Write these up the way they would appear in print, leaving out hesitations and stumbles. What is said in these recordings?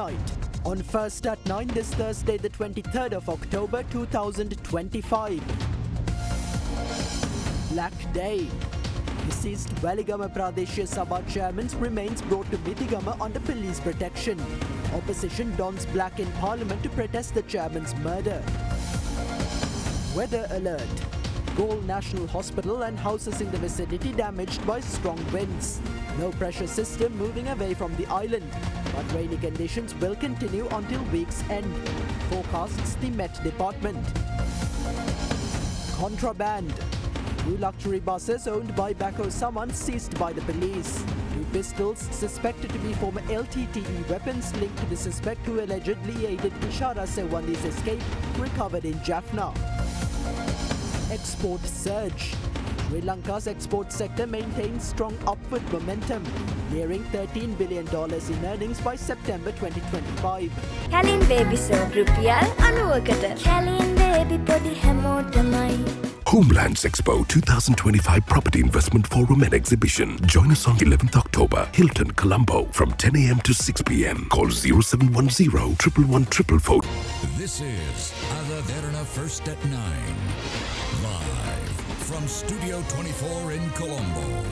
tonight on First at 9 this Thursday, the 23rd of October 2025. Black Day. Deceased Waligama Pradeshya Sabha chairman remains brought to Mitigama under police protection. Opposition dons black in parliament to protest the chairman's murder. Weather alert. Galle National Hospital and houses in the vicinity damaged by strong winds. No pressure system moving away from the island, but rainy conditions will continue until week's end, forecasts the Met Department. Contraband. Two luxury buses owned by Bako Saman seized by the police. Two pistols suspected to be former LTTE weapons linked to the suspect who allegedly aided Ishara Sewandi's escape recovered in Jaffna. Export surge. Sri Lanka's export sector maintains strong upward momentum, nearing $13 billion in earnings by September 2025. Kalin baby soap rupial 90කට. Kalin baby podi හැමෝටමයි. Homelands Expo 2025 Property Investment Forum and Exhibition. Join us on 11th October, Hilton, Colombo, from 10 a.m. to 6 p.m. Call 0710 111 444. This is Derana First at 9. Live from Studio 24 in Colombo.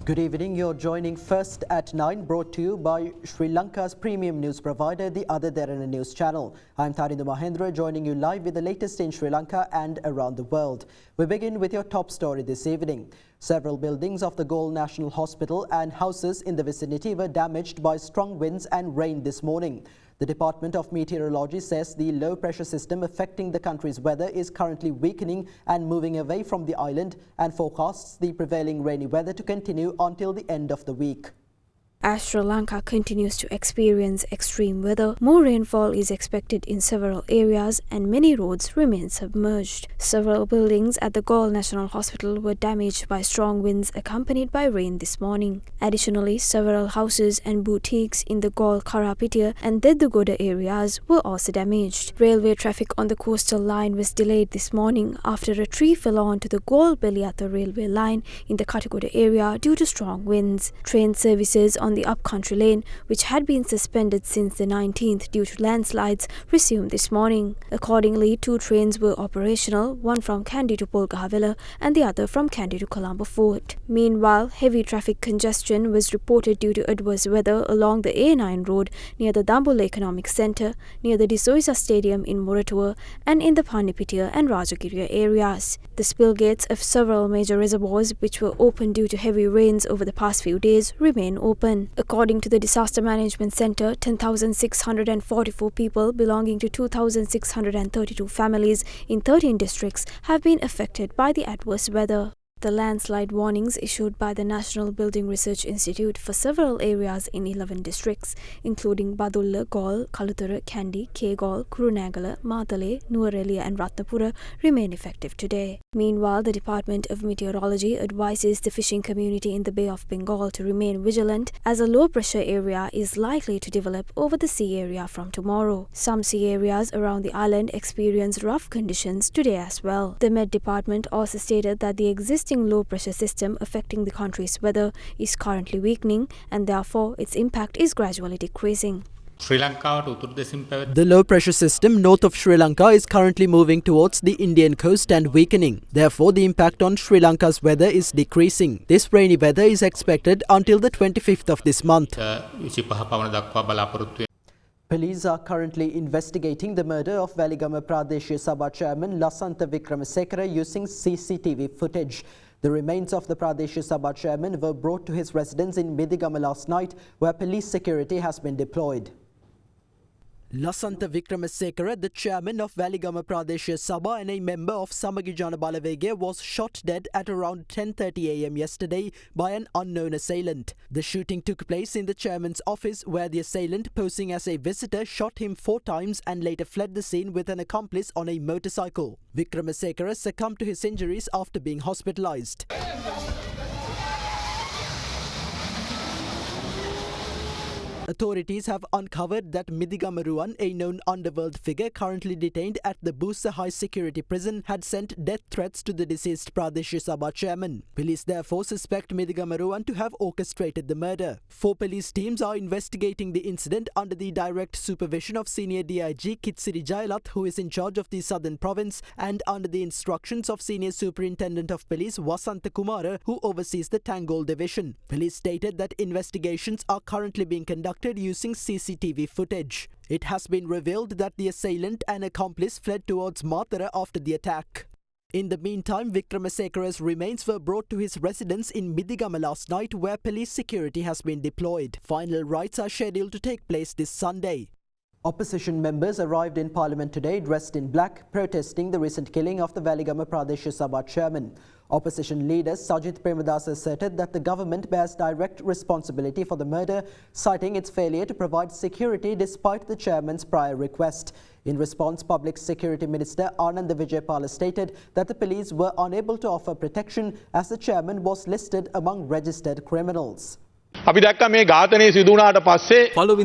Good evening, you're joining First at 9, brought to you by Sri Lanka's premium news provider, the Derana News Channel. I'm Tharindu Mahendra, joining you live with the latest in Sri Lanka and around the world. We begin with your top story this evening. Several buildings of the Galle National Hospital and houses in the vicinity were damaged by strong winds and rain this morning. The Department of Meteorology says the low pressure system affecting the country's weather is currently weakening and moving away from the island, and forecasts the prevailing rainy weather to continue until the end of the week. As Sri Lanka continues to experience extreme weather, more rainfall is expected in several areas and many roads remain submerged. Several buildings at the Galle National Hospital were damaged by strong winds accompanied by rain this morning. Additionally, several houses and boutiques in the Galle Karapitia and Deddugoda areas were also damaged. Railway traffic on the coastal line was delayed this morning after a tree fell onto the Galle Beliata railway line in the Katigoda area due to strong winds. Train services on the up-country lane, which had been suspended since the 19th due to landslides, resumed this morning. Accordingly, two trains were operational, one from Kandy to Polgahavela and the other from Kandy to Colombo Fort. Meanwhile, heavy traffic congestion was reported due to adverse weather along the A9 road near the Dambulla Economic Centre, near the Disoisa Stadium in Moratuwa, and in the Panipitia and Rajagiriya areas. The spill gates of several major reservoirs, which were open due to heavy rains over the past few days, remain open. According to the Disaster Management Centre, 10,644 people belonging to 2,632 families in 13 districts have been affected by the adverse weather. The landslide warnings issued by the National Building Research Institute for several areas in 11 districts, including Badulla, Galle, Kalutara, Kandy, Galle, Kurunegala, Matale, Nuwara and Ratnapura, remain effective today. Meanwhile, the Department of Meteorology advises the fishing community in the Bay of Bengal to remain vigilant as a low-pressure area is likely to develop over the sea area from tomorrow. Some sea areas around the island experience rough conditions today as well. The Met Department also stated that the existing low pressure system affecting the country's weather is currently weakening and therefore its impact is gradually decreasing. The low pressure system north of Sri Lanka is currently moving towards the Indian coast and weakening. Therefore, the impact on Sri Lanka's weather is decreasing. This rainy weather is expected until the 25th of this month. Police are currently investigating the murder of Waligama Pradeshya Sabha chairman Lasantha Wickramasekara using CCTV footage. The remains of the Pradeshya Sabha chairman were brought to his residence in Midigama last night, where police security has been deployed. Lasantha Wickramasekara, the chairman of Waligama Pradeshya Sabha and a member of Samagi Jana Balawegaya, was shot dead at around 10:30 a.m. yesterday by an unknown assailant. The shooting took place in the chairman's office, where the assailant, posing as a visitor, shot him 4 times and later fled the scene with an accomplice on a motorcycle. Wickramasekara succumbed to his injuries after being hospitalized. Authorities have uncovered that Midigamaruan, a known underworld figure currently detained at the Busa High Security Prison, had sent death threats to the deceased Pradesh Sabha chairman. Police therefore suspect Midigamaruan to have orchestrated the murder. 4 police teams are investigating the incident under the direct supervision of Senior DIG Kitsiri Jailath, who is in charge of the Southern Province, and under the instructions of Senior Superintendent of Police Wasantha Kumara, who oversees the Tangol Division. Police stated that investigations are currently being conducted using CCTV footage. It has been revealed that the assailant and accomplice fled towards Mathura after the attack. In the meantime, Vikramasekara's remains were brought to his residence in Midigama last night, where police security has been deployed. Final rites are scheduled to take place this Sunday. Opposition members arrived in Parliament today dressed in black, protesting the recent killing of the Valigama Pradesh Sabha chairman. Opposition leader Sajith Premadas asserted that the government bears direct responsibility for the murder, citing its failure to provide security despite the chairman's prior request. In response, Public Security Minister Ananda Vijaypala stated that the police were unable to offer protection as the chairman was listed among registered criminals. Following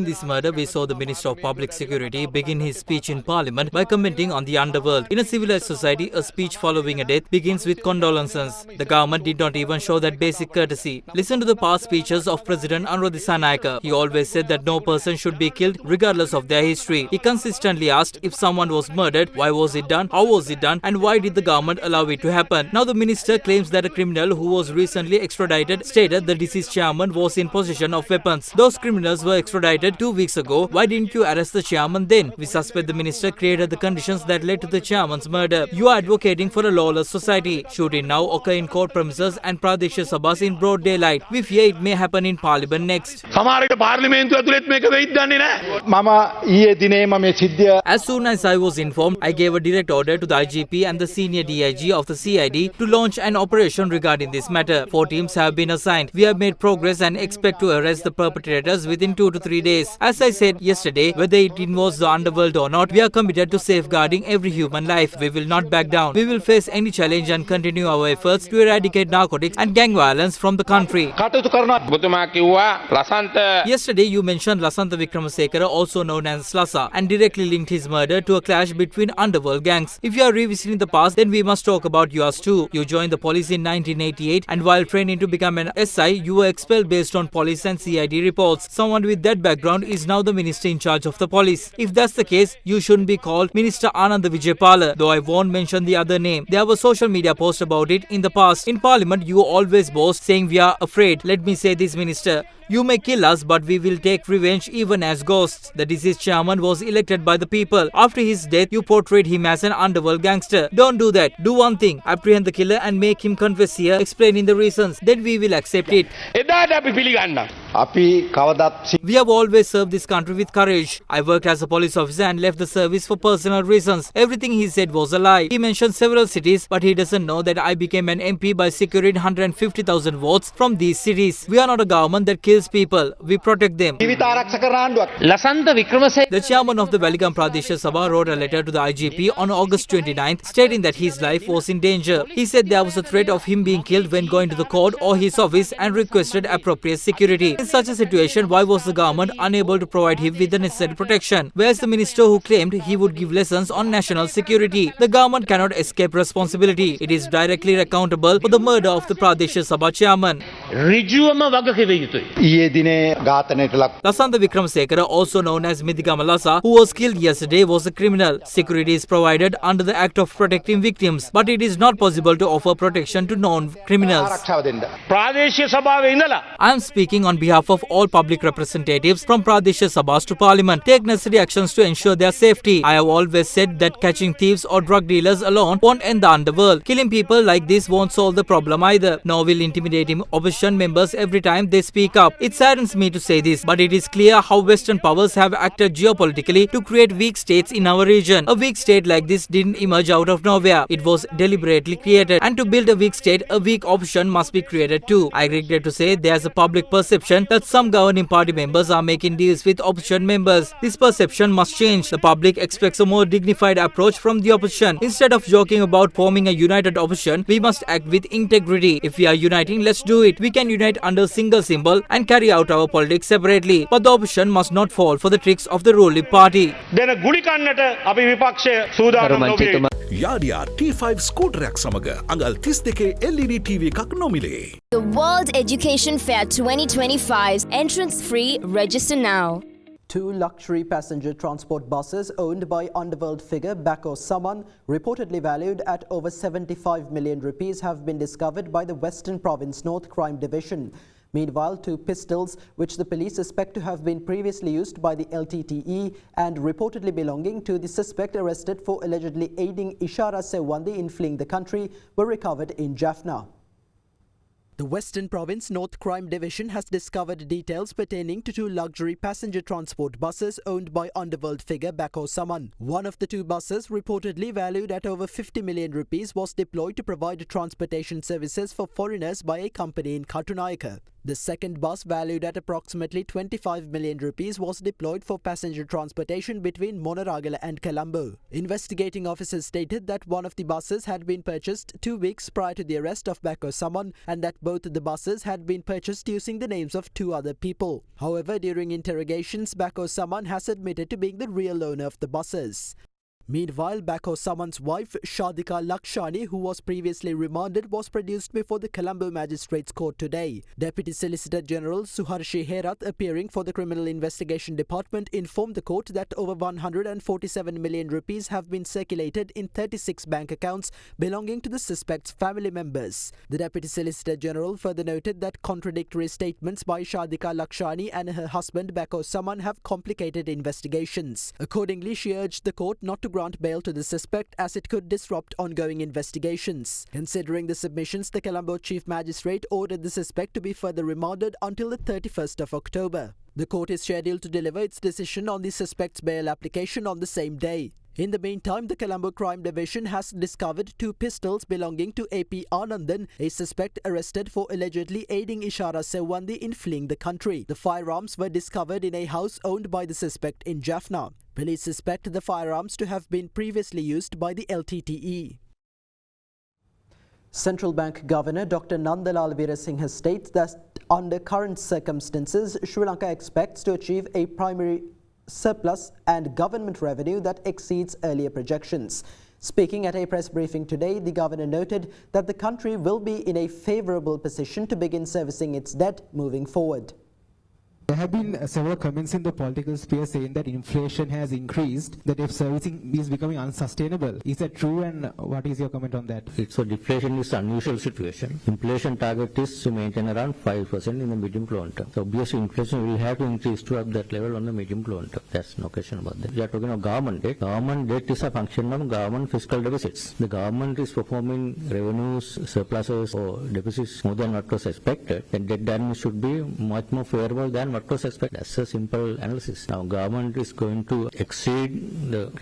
this murder, we saw the Minister of Public Security begin his speech in Parliament by commenting on the underworld. In a civilized society, a speech following a death begins with condolences. The government did not even show that basic courtesy. Listen to the past speeches of President Anura Dissanayake. He always said that no person should be killed regardless of their history. He consistently asked if someone was murdered, why was it done, how was it done, and why did the government allow it to happen. Now the minister claims that a criminal who was recently extradited stated the deceased chairman was in possession of weapons. Those criminals were extradited 2 weeks ago. Why didn't you arrest the chairman then? We suspect the minister created the conditions that led to the chairman's murder. You are advocating for a lawless society. Should it now occur in court premises and Pradesh Sabhas in broad daylight? We fear it may happen in Parliament next. As soon as I was informed, I gave a direct order to the IGP and the senior DIG of the CID to launch an operation regarding this matter. 4 teams have been assigned. We have made progress and expect to arrest the perpetrators within 2 to 3 days. As I said yesterday, whether it involves the underworld or not, we are committed to safeguarding every human life. We will not back down. We will face any challenge and continue our efforts to eradicate narcotics and gang violence from the country. Yesterday, you mentioned Lasantha Vikramasekara, also known as Slasa, and directly linked his murder to a clash between underworld gangs. If you are revisiting the past, then we must talk about yours too. You joined the police in 1988, and while training to become an SI, you were expelled based on police and CID reports. Someone with that background is now the minister in charge of the police. If that's the case, you shouldn't be called Minister Ananda Vijaypala, though I won't mention the other name. There were social media posts about it in the past. In Parliament, you always boast saying we are afraid. Let me say this, Minister. You may kill us, but we will take revenge even as ghosts. The deceased chairman was elected by the people. After his death, you portrayed him as an underworld gangster. Don't do that. Do one thing. Apprehend the killer and make him confess here, explaining the reasons. Then we will accept it. We have always served this country with courage. I worked as a police officer and left the service for personal reasons. Everything he said was a lie. He mentioned several cities, but he doesn't know that I became an MP by securing 150,000 votes from these cities. We are not a government that kills people. We protect them. The chairman of the Valigam Pradesh Sabha wrote a letter to the IGP on August 29th stating that his life was in danger. He said there was a threat of him being killed when going to the court or his office and requested appropriate security. In such a situation, why was the government unable to provide him with the necessary protection? Where's the minister who claimed he would give lessons on national security? The government cannot escape responsibility. It is directly accountable for the murder of the Pradesh Sabha chairman. Lasantha Vikramasekara, also known as Midigama Lasa, who was killed yesterday, was a criminal. Security is provided under the Act of Protecting Victims, but it is not possible to offer protection to non-criminals. I am speaking on behalf of all public representatives from Pradesh Sabhas to Parliament. Take necessary actions to ensure their safety. I have always said that catching thieves or drug dealers alone won't end the underworld. Killing people like this won't solve the problem either, nor will intimidating opposition members every time they speak up. It saddens me to say this, but it is clear how Western powers have acted geopolitically to create weak states in our region. A weak state like this didn't emerge out of nowhere. It was deliberately created. And to build a weak state, a weak opposition must be created too. I regret to say there's a power public perception that some governing party members are making deals with opposition members. This perception must change. The public expects a more dignified approach from the opposition. Instead of joking about forming a united opposition, we must act with integrity. If we are uniting, let's do it. We can unite under a single symbol and carry out our politics separately. But the opposition must not fall for the tricks of the ruling party. දෙන ගුලි කන්නට අපි විපක්ෂය සූදානම් නොවේ. යාඩියා T5 ස්කූටරයක් සමග අඟල් 32 LED TV එකක් නොමිලේ. The World Education Fair 2025 entrance free. Register now. 2 luxury passenger transport buses owned by underworld figure Bako Saman, reportedly valued at over 75 million rupees, have been discovered by the Western Province North Crime Division. Meanwhile, 2 pistols, which the police suspect to have been previously used by the LTTE and reportedly belonging to the suspect arrested for allegedly aiding Ishara Sewandi in fleeing the country, were recovered in Jaffna. The Western Province North Crime Division has discovered details pertaining to 2 luxury passenger transport buses owned by underworld figure Bako Saman. One of the 2 buses, reportedly valued at over 50 million rupees, was deployed to provide transportation services for foreigners by a company in Katunayaka. The second bus, valued at approximately 25 million rupees, was deployed for passenger transportation between Monaragala and Colombo. Investigating officers stated that one of the buses had been purchased 2 weeks prior to the arrest of Bako Saman and that both the buses had been purchased using the names of 2 other people. However, during interrogations, Bako Saman has admitted to being the real owner of the buses. Meanwhile, Bako Saman's wife, Shadika Lakshani, who was previously remanded, was produced before the Colombo Magistrates Court today. Deputy Solicitor General Suharshi Herath, appearing for the Criminal Investigation Department, informed the court that over 147 million rupees have been circulated in 36 bank accounts belonging to the suspect's family members. The Deputy Solicitor General further noted that contradictory statements by Shadika Lakshani and her husband Bako Saman have complicated investigations. Accordingly, she urged the court not to grant bail to the suspect as it could disrupt ongoing investigations. Considering the submissions, the Colombo Chief Magistrate ordered the suspect to be further remanded until the 31st of October. The court is scheduled to deliver its decision on the suspect's bail application on the same day. In the meantime, the Colombo Crime Division has discovered 2 pistols belonging to AP Anandan, a suspect arrested for allegedly aiding Ishara Sewandi in fleeing the country. The firearms were discovered in a house owned by the suspect in Jaffna. Police suspect the firearms to have been previously used by the LTTE. Central Bank Governor Dr. Nandalal Veerasinghe states that under current circumstances, Sri Lanka expects to achieve a primary surplus and government revenue that exceeds earlier projections. Speaking at a press briefing today, the governor noted that the country will be in a favourable position to begin servicing its debt moving forward. There have been several comments in the political sphere saying that inflation has increased, that if servicing is becoming unsustainable. Is that true, and what is your comment on that? So deflation is an unusual situation. Inflation target is to maintain around 5% in the medium to long term. So obviously inflation will have to increase to up that level on the medium to long term. That's no question about that. We are talking of government debt. Government debt is a function of government fiscal deficits. The government is performing revenues, surpluses or deficits more than what was expected. And debt dynamics should be much more favorable than what was expected. That's a simple analysis. Now, government is going to exceed the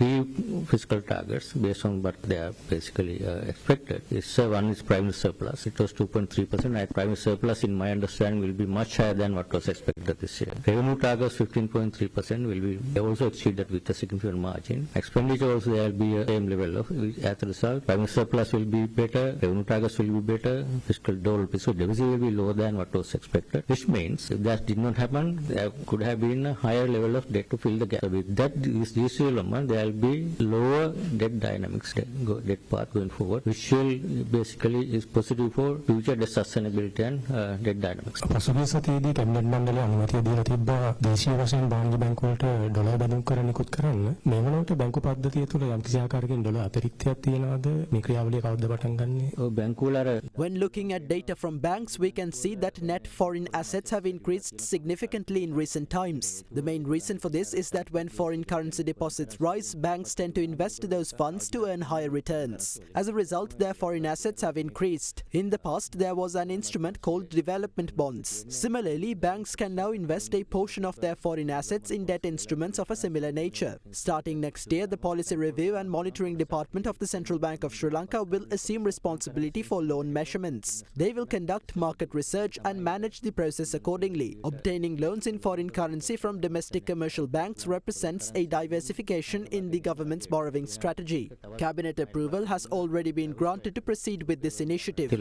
fiscal targets based on what they are basically expected. One is primary surplus. It was 2.3%. Primary surplus, in my understanding, will be much higher than what was expected this year. Revenue targets 15.3% will be also exceeded with a significant margin. Expenditure also there will be a same level of. As a result, primary surplus will be better. Revenue targets will be better. Fiscal deficit will be lower than what was expected. Which means if that did not happen, there could have been a higher level of debt to fill the gap. So with that, this development, there will be lower debt dynamics, debt path going forward, which will basically is positive for future debt sustainability and debt dynamics. පසුගිය සතියේදී cabinet මණ්ඩලය අනුමැතිය දීලා තිබ්බා දේශීය වශයෙන් භාණ්ඩ බැංකු වලට ඩොලර් බැඳුම් කරන්න නිකුත් කරන්න. මේ වෙනකොට බැංකු පද්ධතිය තුළ යම්කිසි ආකාරයකින් ඩොලර් අතිරික්තයක් තියෙනවද? මේ ක්‍රියාවලිය කවද්ද පටන් ගන්නෙ? බැංකු වල When looking at data from banks, we can see that net foreign assets have increased significantly significantly in recent times. The main reason for this is that when foreign currency deposits rise, banks tend to invest those funds to earn higher returns. As a result, their foreign assets have increased. In the past, there was an instrument called development bonds. Similarly, banks can now invest a portion of their foreign assets in debt instruments of a similar nature. Starting next year, the Policy Review and Monitoring Department of the Central Bank of Sri Lanka will assume responsibility for loan measurements. They will conduct market research and manage the process accordingly. Obtaining loans in foreign currency from domestic commercial banks represents a diversification in the government's borrowing strategy. Cabinet approval has already been granted to proceed with this initiative.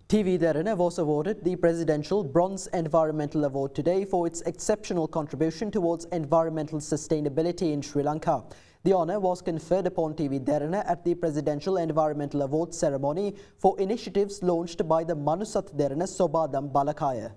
TV Derana was awarded the Presidential Bronze Environmental Award today for its exceptional contribution towards environmental sustainability in Sri Lanka. The honour was conferred upon TV Derana at the Presidential Environmental Awards ceremony for initiatives launched by the Manusat Derana Sobadam Balakaya.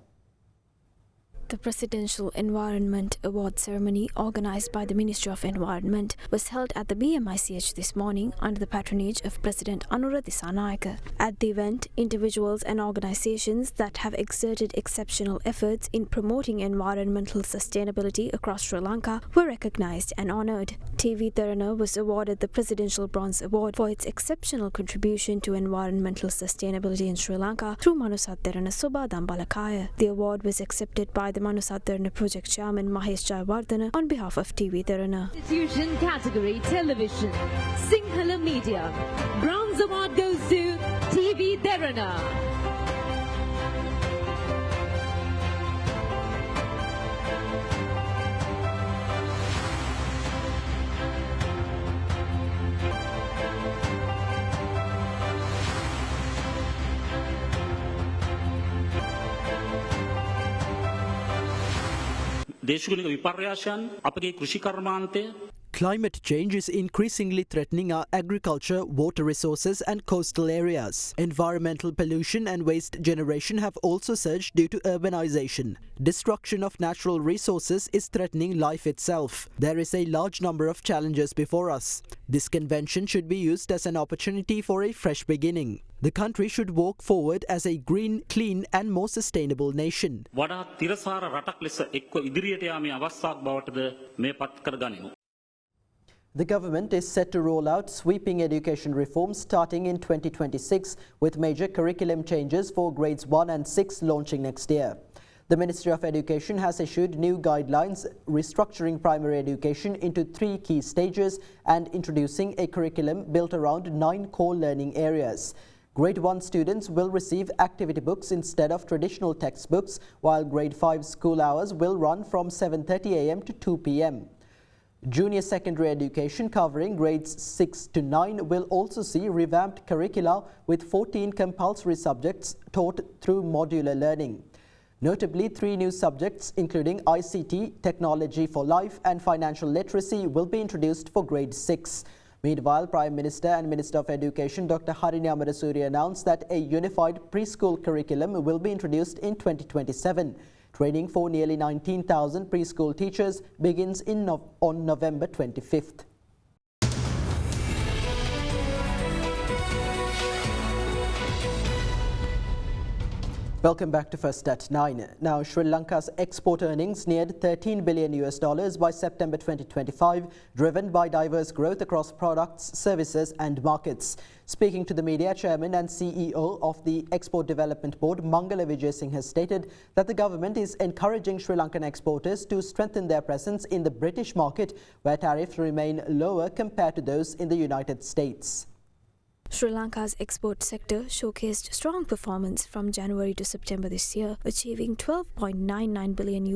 The Presidential Environment Award ceremony, organised by the Ministry of Environment, was held at the BMICH this morning under the patronage of President Anura Dissanayake. At the event, individuals and organisations that have exerted exceptional efforts in promoting environmental sustainability across Sri Lanka were recognised and honoured. TV Derana was awarded the Presidential Bronze Award for its exceptional contribution to environmental sustainability in Sri Lanka through Manusat Derana Sobadam Balakaya. The award was accepted by the Manusat Derana Project Chairman Mahesh Jayawardena on behalf of TV Derana. Institution category Television Sinhala Media. Bronze Award goes to TV Derana. දේශගුණික විපර්යාසයන් අපගේ කෘෂි කර්මාන්තය Climate change is increasingly threatening our agriculture, water resources and coastal areas. Environmental pollution and waste generation have also surged due to urbanization. Destruction of natural resources is threatening life itself. There is a large number of challenges before us. This convention should be used as an opportunity for a fresh beginning. The country should walk forward as a green, clean and more sustainable nation. වඩා තිරසාර රටක් ලෙස එක්ව ඉදිරියට යාමේ අවස්ථාවක් බවටද මේ පත් කර ගනිමු. The government is set to roll out sweeping education reforms starting in 2026 with major curriculum changes for grades 1 and 6 launching next year. The Ministry of Education has issued new guidelines restructuring primary education into 3 key stages and introducing a curriculum built around 9 core learning areas. Grade 1 students will receive activity books instead of traditional textbooks, while Grade 5 school hours will run from 7:30 a.m. to 2 p.m. Junior secondary education covering grades 6 to 9 will also see revamped curricula with 14 compulsory subjects taught through modular learning. Notably, 3 new subjects including ICT, Technology for Life and Financial Literacy will be introduced for grade 6. Meanwhile, Prime Minister and Minister of Education Dr. Harini Amarasuri announced that a unified preschool curriculum will be introduced in 2027. Training for nearly 19,000 preschool teachers begins on November 25th. Welcome back to First at 9. Now, Sri Lanka's export earnings neared $13 billion by September 2025, driven by diverse growth across products, services and markets. Speaking to the media, Chairman and CEO of the Export Development Board, Mangala Vijay Singh, has stated that the government is encouraging Sri Lankan exporters to strengthen their presence in the British market, where tariffs remain lower compared to those in the United States. Sri Lanka's export sector showcased strong performance from January to September this year, achieving $12.99 billion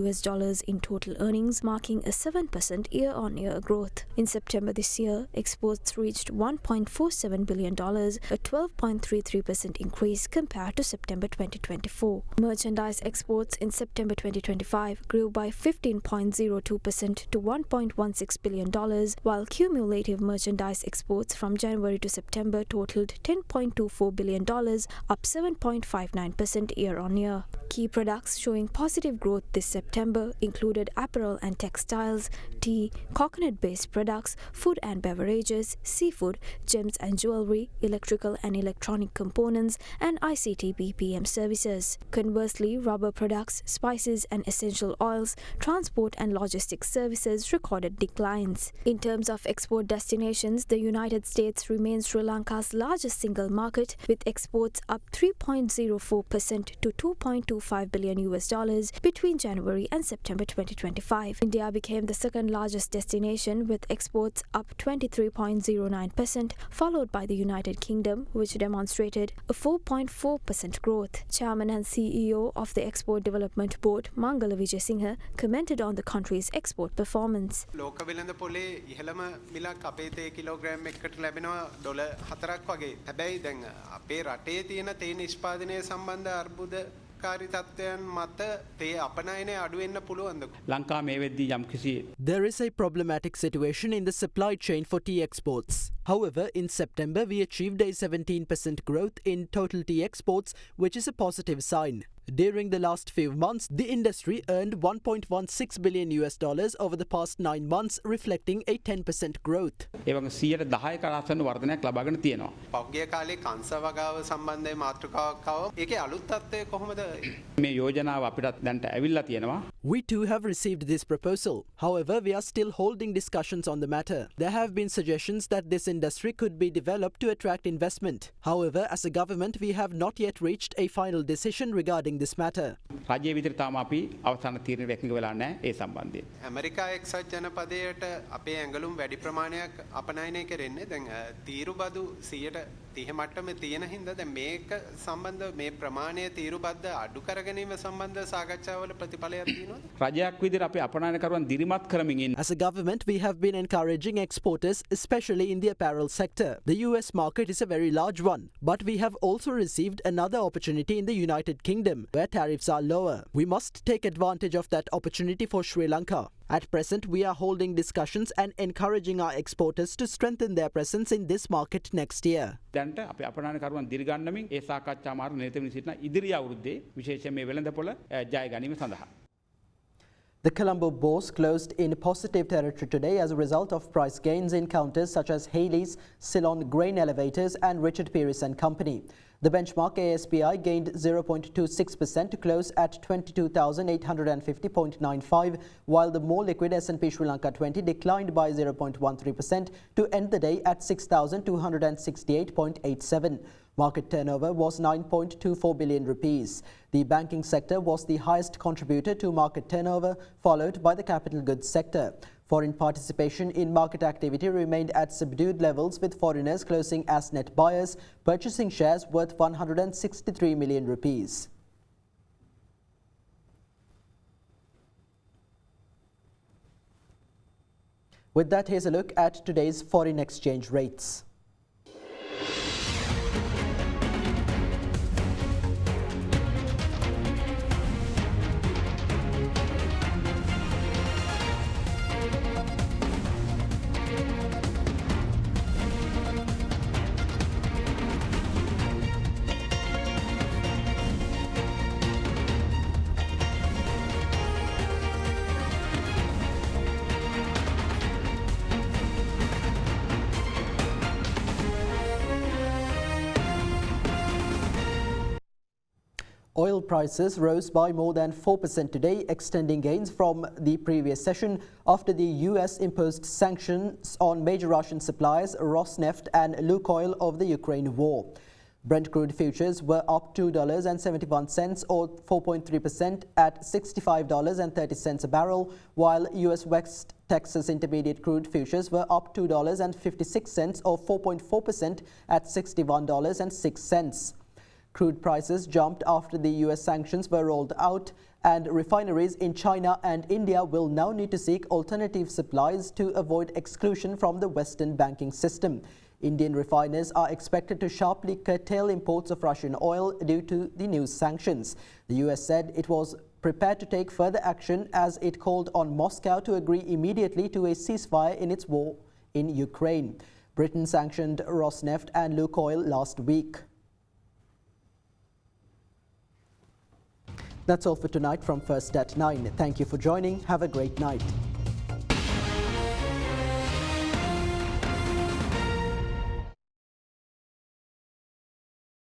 in total earnings, marking a 7% year-on-year growth. In September this year, exports reached $1.47 billion, a 12.33% increase compared to September 2024. Merchandise exports in September 2025 grew by 15.02% to $1.16 billion, while cumulative merchandise exports from January to September totaled totaled $10.24 billion, up 7.59% year-on-year. Key products showing positive growth this September included apparel and textiles, tea, coconut-based products, food and beverages, seafood, gems and jewelry, electrical and electronic components, and ICT BPM services. Conversely, rubber products, spices and essential oils, transport and logistics services recorded declines. In terms of export destinations, the United States remains Sri Lanka's largest single market, with exports up 3.04% to $2.25 billion between January and September 2025. India became the second largest destination, with exports up 23.09%, followed by the United Kingdom, which demonstrated a 4.4% growth. Chairman and CEO of the Export Development Board, Mangala Vijayasinghe, commented on the country's export performance. ලෝක වෙළඳ පොලේ ඉහළම මිලක් අපේ තේ kilogram එකකට ලැබෙනවා $4 වගේ. හැබැයි දැන් අපේ රටේ තියෙන තේ නිෂ්පාදනය සම්බන්ධ අර්බුදකාරී තත්ත්වයන් මත තේ අපනයනය අඩු වෙන්න පුළුවන්ද? ලංකා මේ වෙද්දී යම්කිසි There is a problematic situation in the supply chain for tea exports. However, in September, we achieved a 17% growth in total tea exports, which is a positive sign. During the last few months, the industry earned $1.16 billion over the past 9 months, reflecting a 10% growth. ඒ වගේ 10% කරාසන වර්ධනයක් ලබාගෙන තියෙනවා. පෞද්ගලික කාලේ කංශ වගාව සම්බන්ධයෙන් මාතෘකාවක් ආවා. ඒකේ අලුත් තත්ත්වය කොහොමද? මේ යෝජනාව අපිටත් දැන්ට ඇවිල්ලා තියෙනවා. We too have received this proposal. However, we are still holding discussions on the matter. There have been suggestions that this industry could be developed to attract investment. However, as a government, we have not yet reached a final decision regarding this matter. රජයේ විතර තාම අපි අවසාන තීරණයක් එකඟ වෙලා නැහැ ඒ සම්බන්ධයෙන්. ඇමරිකා එක්සත් ජනපදයට අපේ ඇඟලුම් වැඩි ප්‍රමාණයක් අපනයනය කරන්නේ. දැන් තීරුබදු 130 මට්ටමේ තියෙන හින්දා දැන් මේක සම්බන්ධ මේ ප්‍රමාණය තීරුබද්ද අඩු කර ගැනීම සම්බන්ධ සාකච්ඡාවල ප්‍රතිඵලයක් තියෙනවද? රජයක් විදිහට අපි අපනයනකරුවන් දිරිමත් කරමින් ඉන්න. As a government, we have been encouraging exporters, especially in the apparel sector. The US market is a very large one, but we have also received another opportunity in the United Kingdom, where tariffs are lower. We must take advantage of that opportunity for Sri Lanka. At present, we are holding discussions and encouraging our exporters to strengthen their presence in this market next year. දැන්ට අපි අපනයනකරුවන් දිරිගන්නමින් ඒ සාකච්ඡා මාර්ග නිරතව සිටින ඉදිරි අවුරුද්දේ විශේෂයෙන් මේ වෙළඳපොළ ජය ගැනීම සඳහා. The Colombo Bourse closed in positive territory today as a result of price gains in counters such as Haley's, Ceylon Grain Elevators and Richard Pearce and Company. The benchmark ASPI gained 0.26% to close at 22,850.95, while the more liquid S&P Sri Lanka 20 declined by 0.13% to end the day at 6,268.87. Market turnover was 9.24 billion rupees. The banking sector was the highest contributor to market turnover, followed by the capital goods sector. Foreign participation in market activity remained at subdued levels, with foreigners closing as net buyers, purchasing shares worth 163 million rupees. With that, here's a look at today's foreign exchange rates. Oil prices rose by more than 4% today, extending gains from the previous session after the US imposed sanctions on major Russian suppliers Rosneft and Lukoil over the Ukraine war. Brent crude futures were up $2.71 or 4.3% at $65.30 a barrel, while US West Texas Intermediate crude futures were up $2.56 or 4.4% at $61.06. Crude prices jumped after the US sanctions were rolled out, and refineries in China and India will now need to seek alternative supplies to avoid exclusion from the Western banking system. Indian refiners are expected to sharply curtail imports of Russian oil due to the new sanctions. The US said it was prepared to take further action as it called on Moscow to agree immediately to a ceasefire in its war in Ukraine. Britain sanctioned Rosneft and Lukoil last week. That's all for tonight from First at 9. Thank you for joining. Have a great night.